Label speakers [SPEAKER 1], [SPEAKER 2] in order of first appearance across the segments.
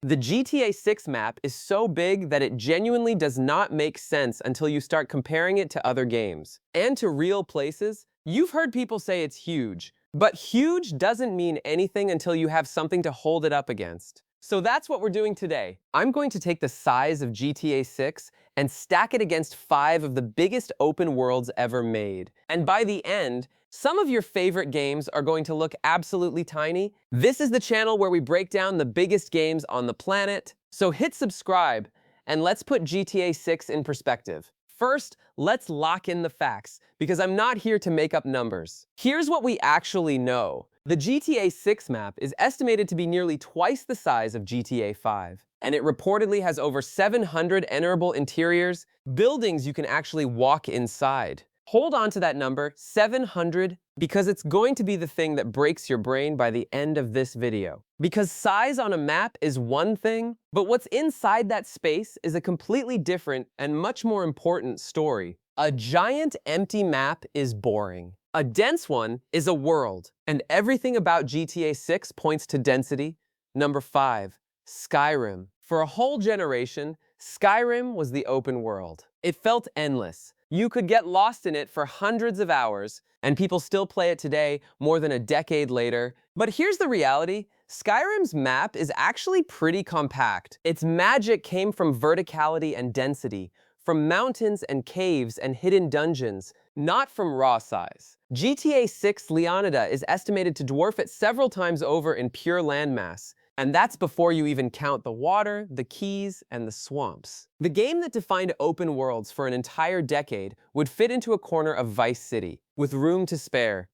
[SPEAKER 1] The GTA 6 map is so big that it genuinely does not make sense until you start comparing it to other games. And to real places, you've heard people say it's huge, but huge doesn't mean anything until you have something to hold it up against. So that's what we're doing today. I'm going to take the size of GTA 6 and stack it against 5 of the biggest open worlds ever made. And by the end, some of your favorite games are going to look absolutely tiny. This is the channel where we break down the biggest games on the planet. So hit subscribe and let's put GTA 6 in perspective. First, let's lock in the facts, because I'm not here to make up numbers. Here's what we actually know. The GTA 6 map is estimated to be nearly twice the size of GTA 5, and it reportedly has over 700 enterable interiors, buildings you can actually walk inside. Hold on to that number, 700, because it's going to be the thing that breaks your brain by the end of this video. Because size on a map is one thing, but what's inside that space is a completely different and much more important story. A giant empty map is boring. A dense one is a world, and everything about GTA 6 points to density. Number 5, Skyrim. For a whole generation, Skyrim was the open world. It felt endless. You could get lost in it for hundreds of hours, and people still play it today, more than a decade later. But here's the reality. Skyrim's map is actually pretty compact. Its magic came from verticality and density, from mountains and caves and hidden dungeons, not from raw size. GTA 6 Leonida is estimated to dwarf it several times over in pure landmass, and that's before you even count the water, the keys, and the swamps. The game that defined open worlds for an entire decade would fit into a corner of Vice City, with room to spare.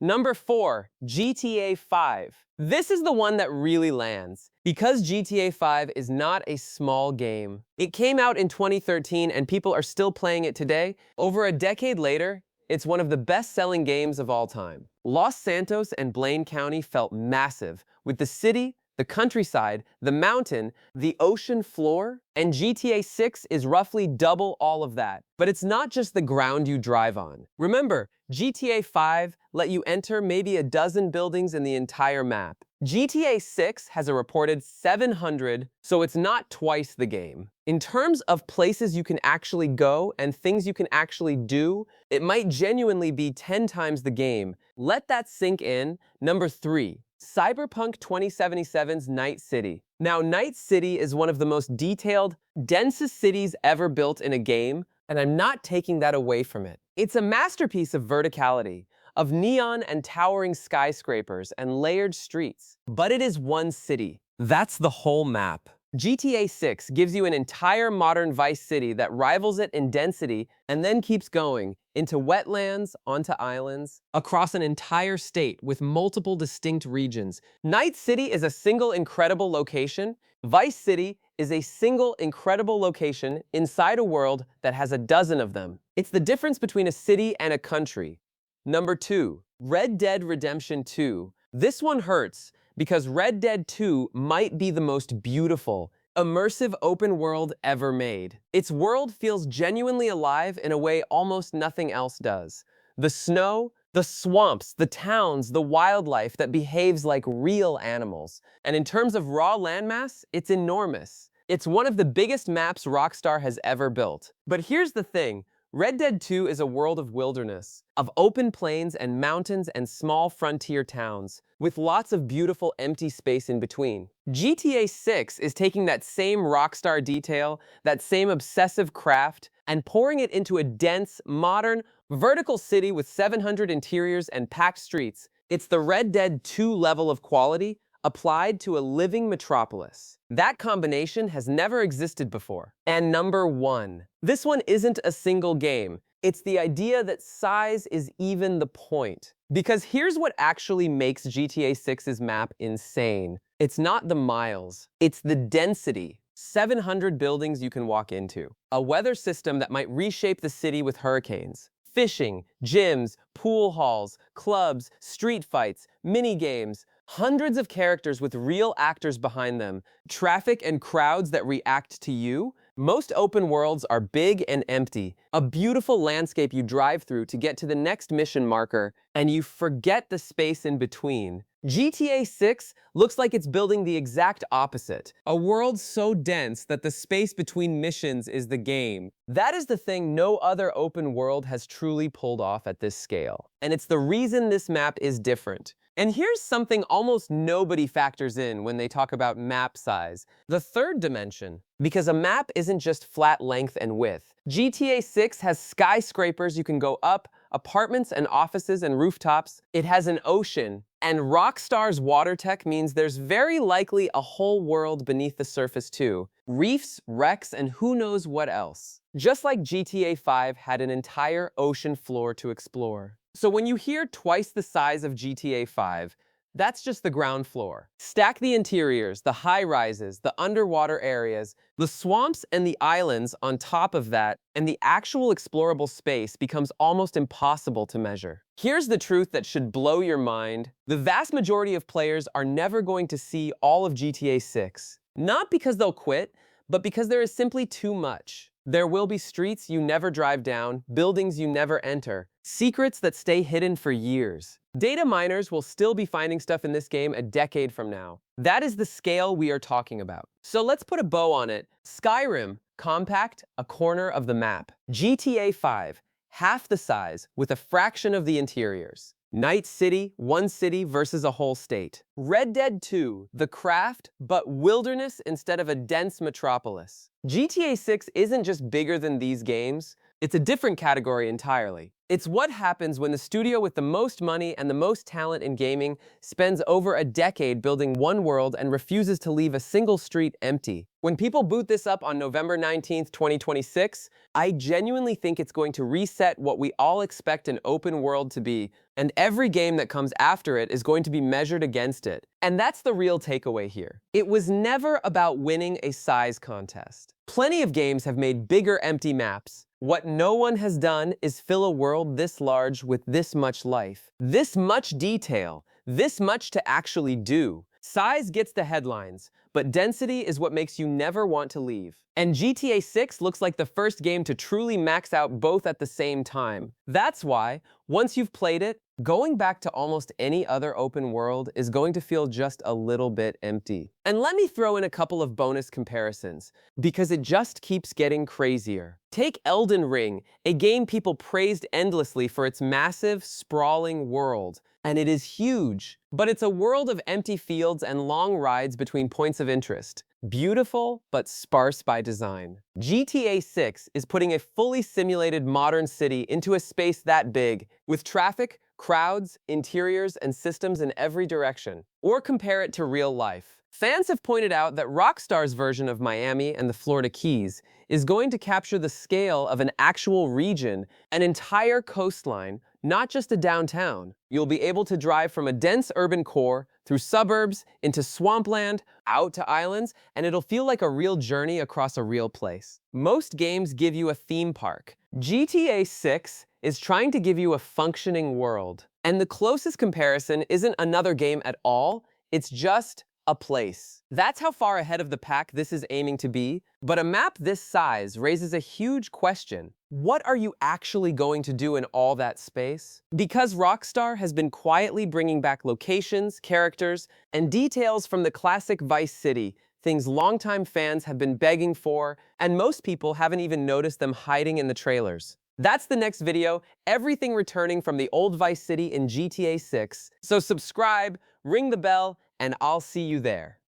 [SPEAKER 1] Number 4, GTA 5. This is the one that really lands. Because GTA 5 is not a small game. It came out in 2013 and people are still playing it today. Over a decade later, it's one of the best-selling games of all time. Los Santos and Blaine County felt massive, with the city, the countryside, the mountain, the ocean floor, and GTA 6 is roughly double all of that. But it's not just the ground you drive on. Remember, GTA 5 let you enter maybe a dozen buildings in the entire map. GTA 6 has a reported 700, so it's not twice the game. In terms of places you can actually go and things you can actually do, it might genuinely be 10 times the game. Let that sink in. Number 3. Cyberpunk 2077's Night City. Now, Night City is one of the most detailed, densest cities ever built in a game, and I'm not taking that away from it. It's a masterpiece of verticality, of neon and towering skyscrapers and layered streets. But it is one city. That's the whole map. GTA 6 gives you an entire modern Vice City that rivals it in density and then keeps going into wetlands, onto islands, across an entire state with multiple distinct regions. Night City is a single incredible location. Vice City is a single incredible location inside a world that has a dozen of them. It's the difference between a city and a country. Number 2, Red Dead Redemption 2. This one hurts because Red Dead 2 might be the most beautiful, immersive open world ever made. Its world feels genuinely alive in a way almost nothing else does. The snow, the swamps, the towns, the wildlife that behaves like real animals. And in terms of raw landmass, it's enormous. It's one of the biggest maps Rockstar has ever built. But here's the thing. Red Dead 2 is a world of wilderness, of open plains and mountains and small frontier towns, with lots of beautiful empty space in between. GTA 6 is taking that same Rockstar detail, that same obsessive craft, and pouring it into a dense, modern, vertical city with 700 interiors and packed streets. It's the Red Dead 2 level of quality applied to a living metropolis. That combination has never existed before. And number 1. This one isn't a single game. It's the idea that size is even the point. Because here's what actually makes GTA 6's map insane. It's not the miles, it's the density. 700 buildings you can walk into. A weather system that might reshape the city with hurricanes. Fishing, gyms, pool halls, clubs, street fights, mini games. Hundreds of characters with real actors behind them, traffic and crowds that react to you. Most open worlds are big and empty, a beautiful landscape you drive through to get to the next mission marker, and you forget the space in between. GTA 6 looks like it's building the exact opposite. A world so dense that the space between missions is the game. That is the thing no other open world has truly pulled off at this scale. And it's the reason this map is different. And here's something almost nobody factors in when they talk about map size: the third dimension. Because a map isn't just flat length and width. GTA 6 has skyscrapers you can go up, apartments and offices and rooftops. It has an ocean. And Rockstar's water tech means there's very likely a whole world beneath the surface too. Reefs, wrecks, and who knows what else. Just like GTA 5 had an entire ocean floor to explore. So when you hear twice the size of GTA 5, that's just the ground floor. Stack the interiors, the high-rises, the underwater areas, the swamps and the islands on top of that, and the actual explorable space becomes almost impossible to measure. Here's the truth that should blow your mind. The vast majority of players are never going to see all of GTA 6. Not because they'll quit, but because there is simply too much. There will be streets you never drive down, buildings you never enter, secrets that stay hidden for years. Data miners will still be finding stuff in this game a decade from now. That is the scale we are talking about. So let's put a bow on it. Skyrim, compact, a corner of the map. GTA 5, half the size, with a fraction of the interiors. Night City, one city versus a whole state. Red Dead 2, the craft, but wilderness instead of a dense metropolis. GTA 6 isn't just bigger than these games, it's a different category entirely. It's what happens when the studio with the most money and the most talent in gaming spends over a decade building one world and refuses to leave a single street empty. When people boot this up on November 19th, 2026, I genuinely think it's going to reset what we all expect an open world to be, and every game that comes after it is going to be measured against it. And that's the real takeaway here. It was never about winning a size contest. Plenty of games have made bigger empty maps. What no one has done is fill a world this large with this much life, this much detail, this much to actually do. Size gets the headlines, but density is what makes you never want to leave. And GTA 6 looks like the first game to truly max out both at the same time. That's why, once you've played it, going back to almost any other open world is going to feel just a little bit empty. And let me throw in a couple of bonus comparisons, because it just keeps getting crazier. Take Elden Ring, a game people praised endlessly for its massive, sprawling world. And it is huge, but it's a world of empty fields and long rides between points of interest. Beautiful, but sparse by design. GTA 6 is putting a fully simulated modern city into a space that big, with traffic, crowds, interiors, and systems in every direction. Or compare it to real life. Fans have pointed out that Rockstar's version of Miami and the Florida Keys is going to capture the scale of an actual region, an entire coastline, not just a downtown. You'll be able to drive from a dense urban core, through suburbs, into swampland, out to islands, and it'll feel like a real journey across a real place. Most games give you a theme park. GTA 6 is trying to give you a functioning world. And the closest comparison isn't another game at all, it's just a place. That's how far ahead of the pack this is aiming to be. But a map this size raises a huge question. What are you actually going to do in all that space? Because Rockstar has been quietly bringing back locations, characters, and details from the classic Vice City, things longtime fans have been begging for, and most people haven't even noticed them hiding in the trailers. That's the next video, everything returning from the old Vice City in GTA 6. So subscribe, ring the bell, and I'll see you there.